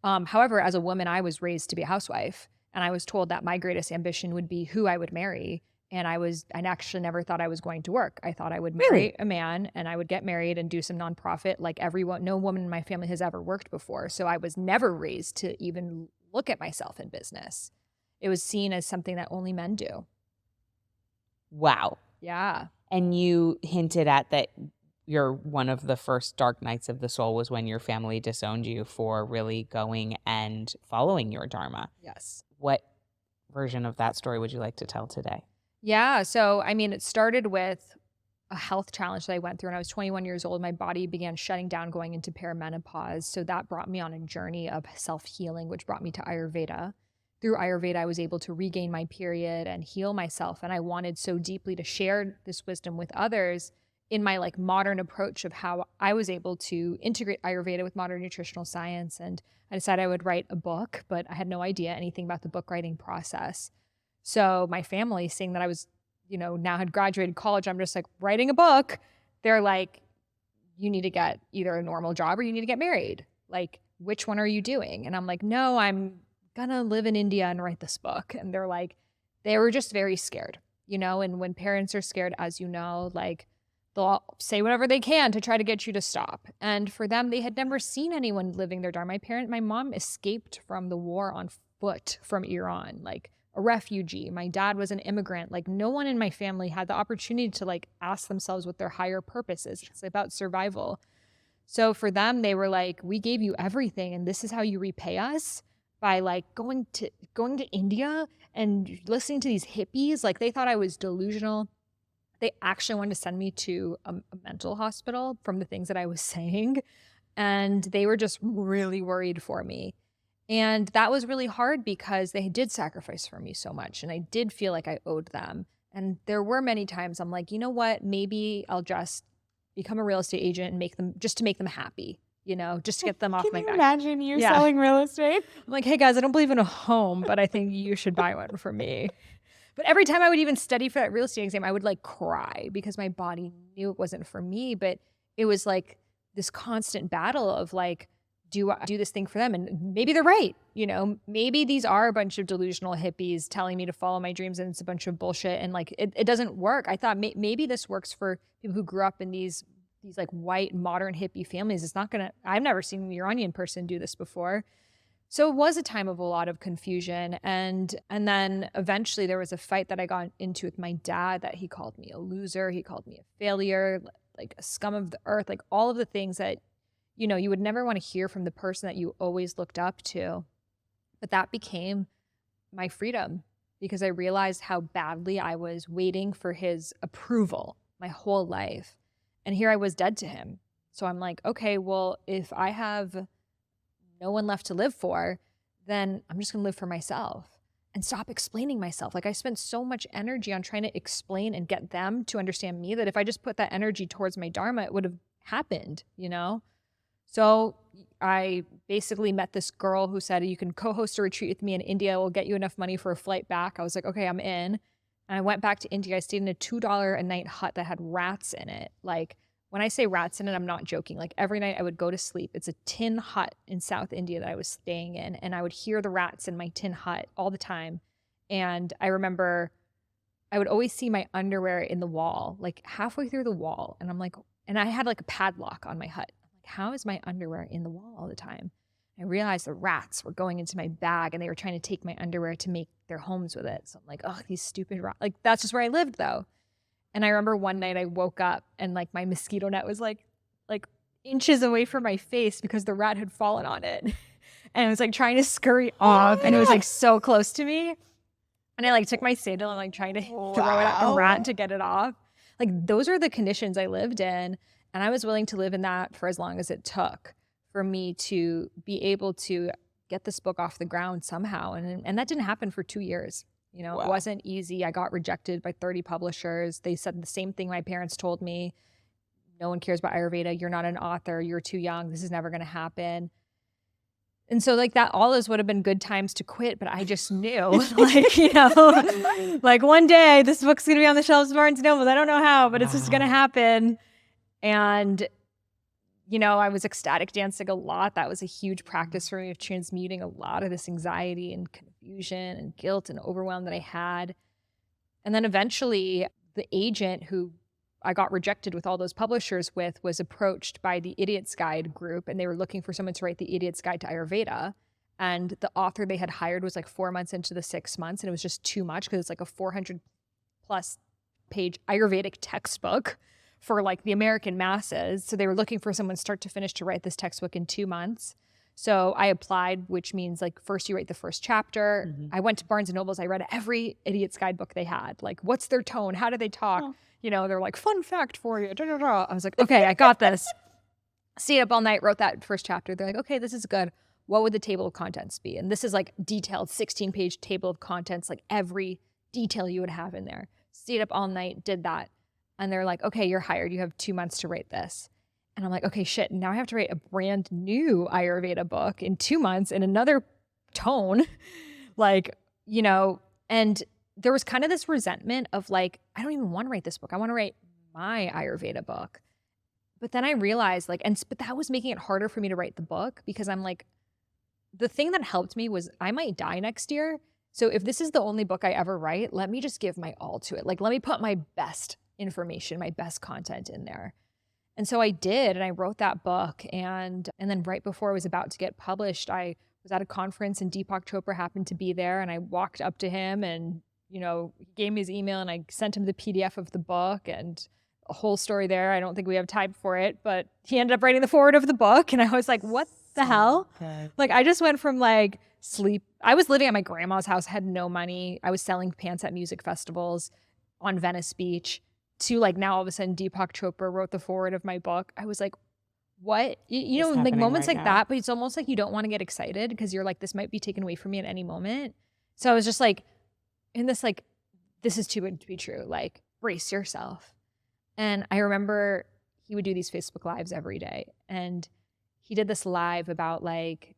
However, as a woman, I was raised to be a housewife, and I was told that my greatest ambition would be who I would marry. And I actually never thought I was going to work. I thought I would marry a man and I would get married and do some nonprofit like no woman in my family has ever worked before. So I was never raised to even look at myself in business. It was seen as something that only men do. Wow. Yeah. And you hinted at that one of the first dark nights of the soul was when your family disowned you for really going and following your dharma. Yes. What version of that story would you like to tell today? Yeah. So, it started with a health challenge that I went through when I was 21 years old. My body began shutting down going into perimenopause. So that brought me on a journey of self-healing, which brought me to Ayurveda. Through Ayurveda, I was able to regain my period and heal myself. And I wanted so deeply to share this wisdom with others in my like modern approach of how I was able to integrate Ayurveda with modern nutritional science. And I decided I would write a book, but I had no idea anything about the book writing process. So my family, seeing that I was, now had graduated college, I'm just like writing a book. They're like, you need to get either a normal job or you need to get married. Like, which one are you doing? And I'm like, no, I'm gonna live in India and write this book. And they're like, they were just very scared, and when parents are scared, as you know, like they'll say whatever they can to try to get you to stop. And for them, they had never seen anyone living their dharma. My mom escaped from the war on foot from Iran, like a refugee. My dad was an immigrant. Like no one in my family had the opportunity to like ask themselves what their higher purpose is. It's about survival. So for them, they were like, we gave you everything and this is how you repay us. by like going to India and listening to these hippies. Like they thought I was delusional. They actually wanted to send me to a mental hospital from the things that I was saying. And they were just really worried for me. And that was really hard because they did sacrifice for me so much. And I did feel like I owed them. And there were many times I'm like, you know what? Maybe I'll just become a real estate agent and make them just to make them happy, just to get them off Can my you back. imagine you Yeah. selling real estate? I'm like, hey guys, I don't believe in a home, but I think you should buy one for me. But every time I would even study for that real estate exam, I would like cry because my body knew it wasn't for me. But it was like this constant battle of like, do I do this thing for them? And maybe they're right. Maybe these are a bunch of delusional hippies telling me to follow my dreams and it's a bunch of bullshit. And like, it doesn't work. I thought maybe this works for people who grew up in these like white modern hippie families. It's not gonna, I've never seen a Iranian person do this before. So it was a time of a lot of confusion. And then eventually there was a fight that I got into with my dad that he called me a loser. He called me a failure, like a scum of the earth, like all of the things that, you would never want to hear from the person that you always looked up to. But that became my freedom because I realized how badly I was waiting for his approval my whole life. And here I was dead to him. So I'm like, okay, well, if I have no one left to live for, then I'm just going to live for myself and stop explaining myself. Like I spent so much energy on trying to explain and get them to understand me that if I just put that energy towards my dharma, it would have happened, So I basically met this girl who said, you can co-host a retreat with me in India. We'll get you enough money for a flight back. I was like, okay, I'm in. And I went back to India. I stayed in a $2 a night hut that had rats in it. Like when I say rats in it, I'm not joking. Like every night I would go to sleep. It's a tin hut in South India that I was staying in. And I would hear the rats in my tin hut all the time. And I remember I would always see my underwear in the wall, like halfway through the wall. And I'm like, and I had like a padlock on my hut. I'm like, how is my underwear in the wall all the time? I realized the rats were going into my bag and they were trying to take my underwear to make their homes with it. So I'm like, oh, these stupid rats. Like that's just where I lived though. And I remember one night I woke up and like my mosquito net was like inches away from my face because the rat had fallen on it. And I was like trying to scurry off and it was like so close to me. And I like took my sandal and like trying to throw it at the rat to get it off. Like those are the conditions I lived in. And I was willing to live in that for as long as it took for me to be able to get this book off the ground somehow. And that didn't happen for 2 years. It wasn't easy. I got rejected by 30 publishers. They said the same thing my parents told me. No one cares about Ayurveda. You're not an author. You're too young. This is never going to happen. And so like that all those would have been good times to quit, but I just knew like one day this book's going to be on the shelves of Barnes & Noble. I don't know how, but it's just going to happen. And I was ecstatic dancing a lot. That was a huge practice for me of transmuting a lot of this anxiety and confusion and guilt and overwhelm that I had. And then eventually the agent who I got rejected with all those publishers with was approached by the Idiot's Guide group, and they were looking for someone to write the Idiot's Guide to Ayurveda. And the author they had hired was like 4 months into the 6 months, and it was just too much because it's like a 400 plus page Ayurvedic textbook for like the American masses. So they were looking for someone start to finish to write this textbook in 2 months. So I applied, which means like first you write the first chapter. Mm-hmm. I went to Barnes & Noble's. I read every Idiot's Guidebook they had. Like, what's their tone? How do they talk? Oh. They're like, fun fact for you. Da, da, da. I was like, okay, I got this. Stayed up all night, wrote that first chapter. They're like, okay, this is good. What would the table of contents be? And this is like detailed 16-page table of contents, like every detail you would have in there. Stayed up all night, did that. And they're like, okay, you're hired. You have 2 months to write this. And I'm like, okay, shit. Now I have to write a brand new Ayurveda book in 2 months in another tone. And there was kind of this resentment of like, I don't even want to write this book. I want to write my Ayurveda book. But then I realized but that was making it harder for me to write the book because I'm like, the thing that helped me was I might die next year. So if this is the only book I ever write, let me just give my all to it. Like, let me put my best information, my best content in there. And so I did, and I wrote that book. And then right before I was about to get published, I was at a conference and Deepak Chopra happened to be there. And I walked up to him and, he gave me his email and I sent him the PDF of the book and a whole story there. I don't think we have time for it, but he ended up writing the foreword of the book. And I was like, what the hell? Good. Like, I just went from like sleep. I was living at my grandma's house, had no money. I was selling pants at music festivals on Venice Beach to like now all of a sudden Deepak Chopra wrote the foreword of my book. I was like, what? You know, It's like happening moments right like now. that, but it's almost like you don't want to get excited because you're like, this might be taken away from me at any moment. So I was just like, in this, like, this is too good to be true. Like, brace yourself. And I remember he would do these Facebook Lives every day. And he did this live about like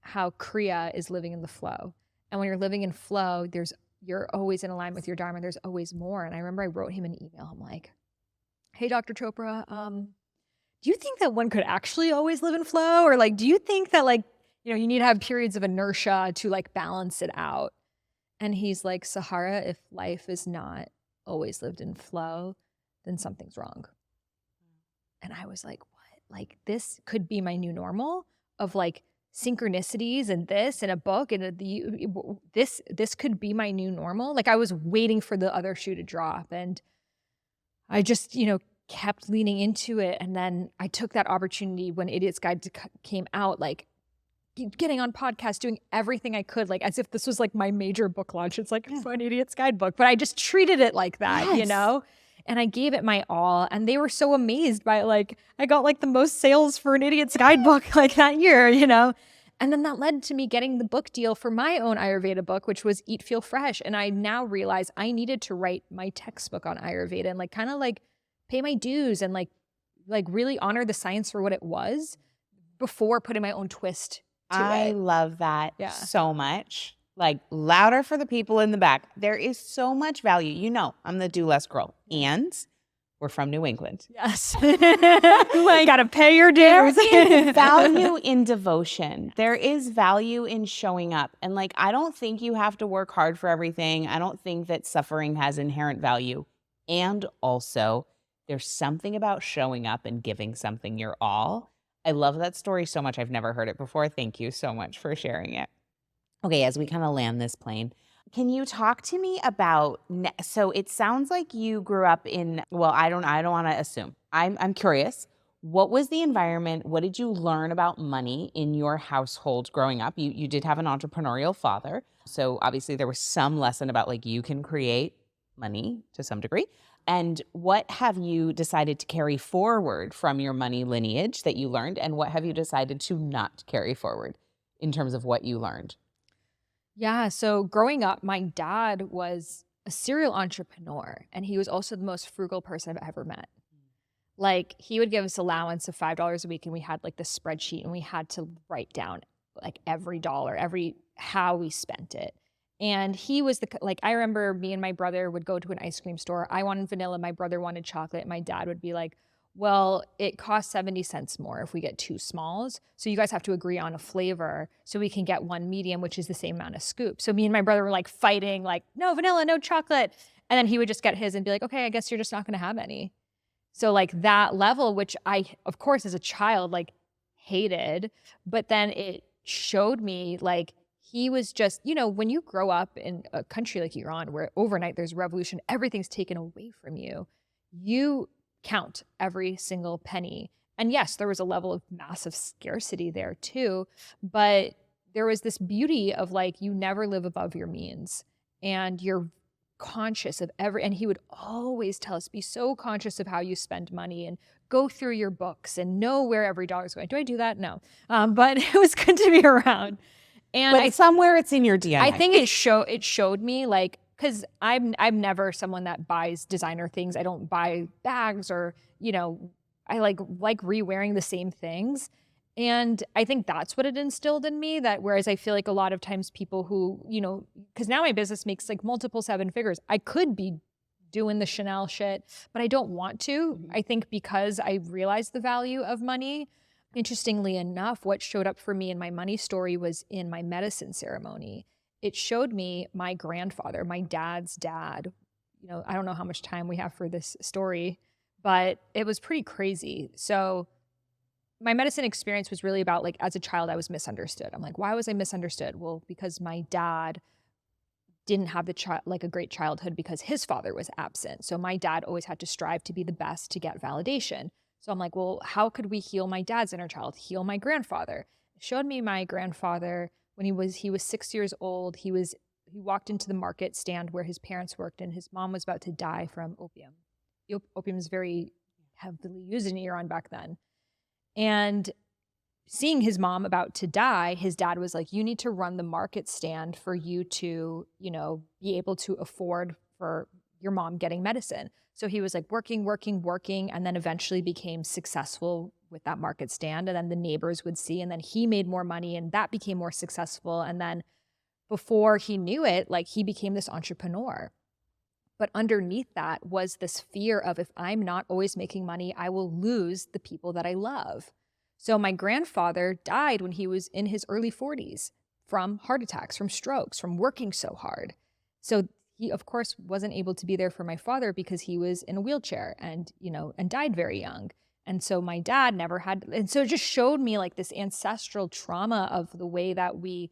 how Kriya is living in the flow. And when you're living in flow, you're always in alignment with your dharma. There's always more. And I remember I wrote him an email. I'm like, hey, Dr. Chopra, do you think that one could actually always live in flow? Or like, do you think that like, you know, you need to have periods of inertia to like balance it out? And he's like, Sahara, if life is not always lived in flow, then something's wrong. And I was like, what? Like, this could be my new normal of like synchronicities and this and a book and this could be my new normal. Like, I was waiting for the other shoe to drop. And I just, you know, kept leaning into it. And then I took that opportunity when Idiot's Guide came out, like getting on podcasts, doing everything I could, like as if this was like my major book launch. It's like an Idiot's Guidebook, but I just treated it like that, you know? And I gave it my all. And they were so amazed by it. Like, I got like the most sales for an Idiot's Guidebook like that year, you know? And then that led to me getting the book deal for my own Ayurveda book, which was Eat, Feel Fresh. And I now realize I needed to write my textbook on Ayurveda and like kind of like pay my dues and like really honor the science for what it was before putting my own twist to I it. love that Yeah. so much. Like, louder for the people in the back. There is so much value. You know, I'm the do less girl. And we're from New England. Yes. Like, gotta pay your dues. There is value in devotion. There is value in showing up. And like, I don't think you have to work hard for everything. I don't think that suffering has inherent value. And also, there's something about showing up and giving something your all. I love that story so much. I've never heard it before. Thank you so much for sharing it. Okay, as we kind of land this plane, can you talk to me about, so it sounds like you grew up in, well, I don't want to assume. I'm curious. What was the environment? What did you learn about money in your household growing up? You did have an entrepreneurial father. So obviously there was some lesson about like you can create money to some degree. And what have you decided to carry forward from your money lineage that you learned? And what have you decided to not carry forward in terms of what you learned? Yeah. So growing up, my dad was a serial entrepreneur and he was also the most frugal person I've ever met. Like, he would give us allowance of $5 a week and we had like this spreadsheet and we had to write down like every dollar, how we spent it. And he was like, I remember me and my brother would go to an ice cream store. I wanted vanilla. My brother wanted chocolate. My dad would be like, well, it costs 70 cents more if we get 2 smalls. So you guys have to agree on a flavor so we can get 1 medium, which is the same amount of scoop. So me and my brother were like fighting, like, no vanilla, no chocolate. And then he would just get his and be like, okay, I guess you're just not going to have any. So like that level, which I, of course, as a child, like hated, but then it showed me like, he was just, you know, when you grow up in a country like Iran, where overnight there's revolution, everything's taken away from you, you count every single penny. And yes, there was a level of massive scarcity there too, but there was this beauty of like, you never live above your means and you're conscious of and he would always tell us, be so conscious of how you spend money and go through your books and know where every dollar is going. Do I do that? No. But it was good to be around. And But somewhere it's in your DNA. I think it showed me like, because I'm never someone that buys designer things. I don't buy bags or, you know, I like re-wearing the same things. And I think that's what it instilled in me, that whereas I feel like a lot of times people who, you know, because now my business makes like multiple 7 figures. I could be doing the Chanel shit, but I don't want to. Mhm. I think because I realized the value of money. Interestingly enough, what showed up for me in my money story was in my medicine ceremony. It showed me my grandfather, my dad's dad. You know, I don't know how much time we have for this story, but it was pretty crazy. So my medicine experience was really about like, as a child, I was misunderstood. I'm like, why was I misunderstood? Well, because my dad didn't have a great childhood because his father was absent. So my dad always had to strive to be the best to get validation. So I'm like, well, how could we heal my dad's inner child, heal my grandfather? showed me my grandfather when he was 6 years old. He walked into the market stand where his parents worked, and his mom was about to die from opium. Opium is very heavily used in Iran back then. And seeing his mom about to die, his dad was like, you need to run the market stand for you to, be able to afford for your mom getting medicine. So he was like working, working, working, and then eventually became successful with that market stand. And then the neighbors would see, and then he made more money and that became more successful. And then before he knew it, like he became this entrepreneur. But underneath that was this fear of, if I'm not always making money, I will lose the people that I love. So my grandfather died when he was in his early 40s from heart attacks, from strokes, from working so hard. So he, of course, wasn't able to be there for my father because he was in a wheelchair and, and died very young. And so my dad never had, and so it just showed me like this ancestral trauma of the way that we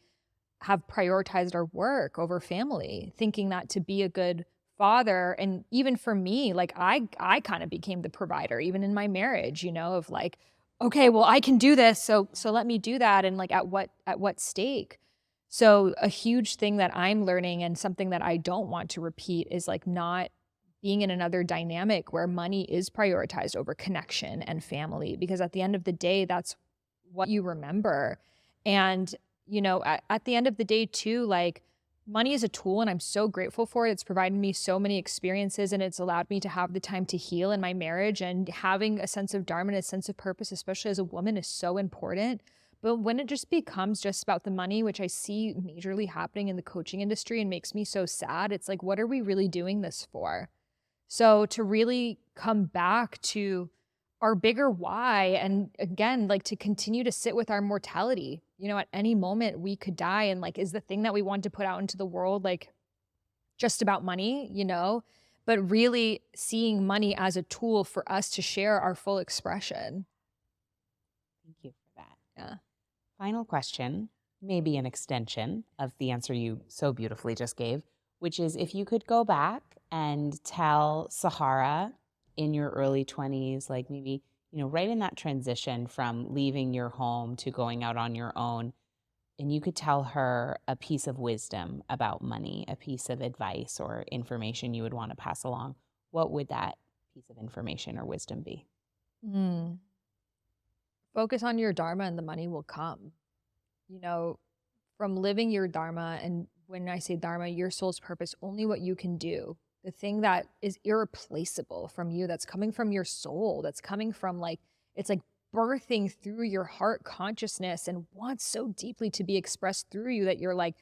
have prioritized our work over family, thinking that to be a good father, and even for me, like I kind of became the provider, even in my marriage, of like, okay, well, I can do this, so let me do that, and like at what stake. So a huge thing that I'm learning, and something that I don't want to repeat, is like not being in another dynamic where money is prioritized over connection and family, because at the end of the day, that's what you remember. And at the end of the day too, like, money is a tool and I'm so grateful for it. It's provided me so many experiences and it's allowed me to have the time to heal in my marriage, and having a sense of dharma and a sense of purpose, especially as a woman, is so important. But when it just becomes just about the money, which I see majorly happening in the coaching industry and makes me so sad, it's like, what are we really doing this for? So to really come back to our bigger why, and again, like, to continue to sit with our mortality. At any moment we could die, and like, is the thing that we want to put out into the world like just about money, but really seeing money as a tool for us to share our full expression. Thank you for that. Yeah. Final question, maybe an extension of the answer you so beautifully just gave, which is, if you could go back and tell Sahara in your early 20s, like maybe, right in that transition from leaving your home to going out on your own, and you could tell her a piece of wisdom about money, a piece of advice or information you would want to pass along, what would that piece of information or wisdom be? Focus on your dharma and the money will come. From living your dharma, and when I say dharma, your soul's purpose, only what you can do, the thing that is irreplaceable from you, that's coming from your soul, that's coming from like, it's like birthing through your heart consciousness and wants so deeply to be expressed through you, that you're like,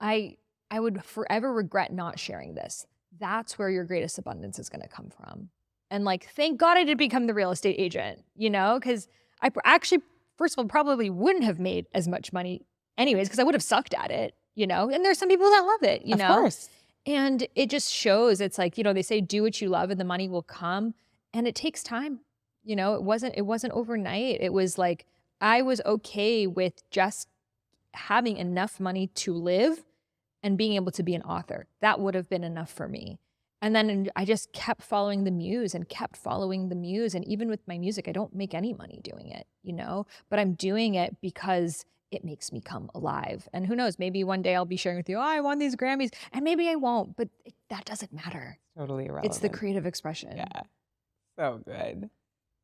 I would forever regret not sharing this. That's where your greatest abundance is going to come from. And like, thank God I did become the real estate agent, because I actually, first of all, probably wouldn't have made as much money anyways, because I would have sucked at it, and there's some people that love it, Of course. And it just shows, it's like, they say, do what you love and the money will come. And it takes time. It wasn't overnight. It was like, I was okay with just having enough money to live and being able to be an author. That would have been enough for me. And then I just kept following the muse and kept following the muse. And even with my music, I don't make any money doing it, but I'm doing it because it makes me come alive. And who knows, maybe one day I'll be sharing with you, oh, I won these Grammys, and maybe I won't, but that doesn't matter. Totally irrelevant. It's the creative expression. Yeah. So good.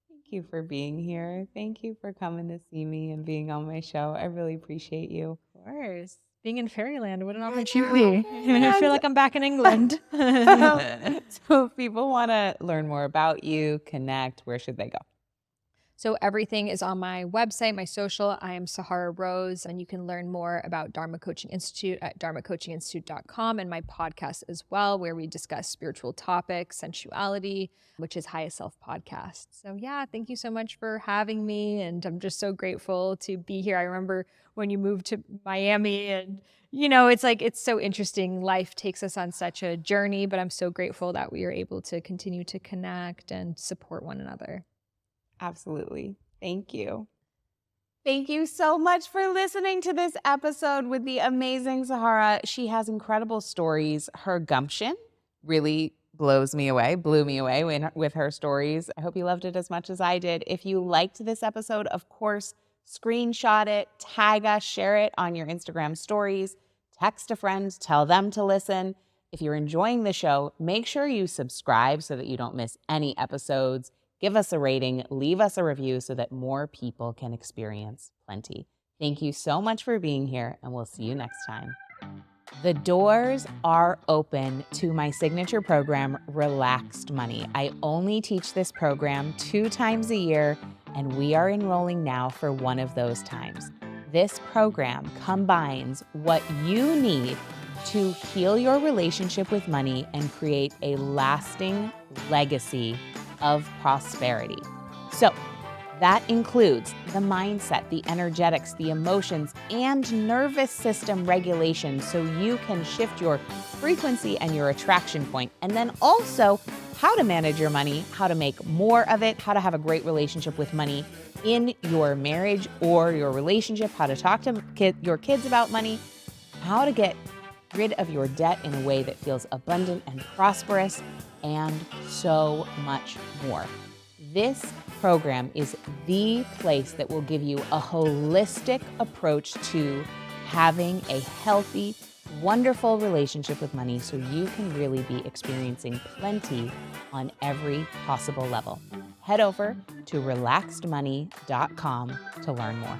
Thank you for being here. Thank you for coming to see me and being on my show. I really appreciate you. Of course. Being in fairyland, what an opportunity. I feel like I'm back in England. So if people want to learn more about you, connect, where should they go? So everything is on my website, my social. I am Sahara Rose, and you can learn more about Dharma Coaching Institute at dharmacoachinginstitute.com, and my podcast as well, where we discuss spiritual topics, sensuality, which is Highest Self Podcast. So yeah, thank you so much for having me, and I'm just so grateful to be here. I remember when you moved to Miami, and it's like, it's so interesting. Life takes us on such a journey, but I'm so grateful that we are able to continue to connect and support one another. Absolutely. Thank you. Thank you so much for listening to this episode with the amazing Sahara. She has incredible stories. Her gumption really blew me away with her stories. I hope you loved it as much as I did. If you liked this episode, of course, screenshot it, tag us, share it on your Instagram stories, text a friend, tell them to listen. If you're enjoying the show, make sure you subscribe so that you don't miss any episodes. Give us a rating, leave us a review so that more people can experience plenty. Thank you so much for being here, and we'll see you next time. The doors are open to my signature program, Relaxed Money. I only teach this program 2 times a year, and we are enrolling now for one of those times. This program combines what you need to heal your relationship with money and create a lasting legacy of prosperity. So, that includes the mindset, the energetics, the emotions, and nervous system regulation so you can shift your frequency and your attraction point. And then also how to manage your money, how to make more of it, how to have a great relationship with money in your marriage or your relationship, how to talk to your kids about money, how to get rid of your debt in a way that feels abundant and prosperous, and so much more. This program is the place that will give you a holistic approach to having a healthy, wonderful relationship with money so you can really be experiencing plenty on every possible level. Head over to relaxedmoney.com to learn more.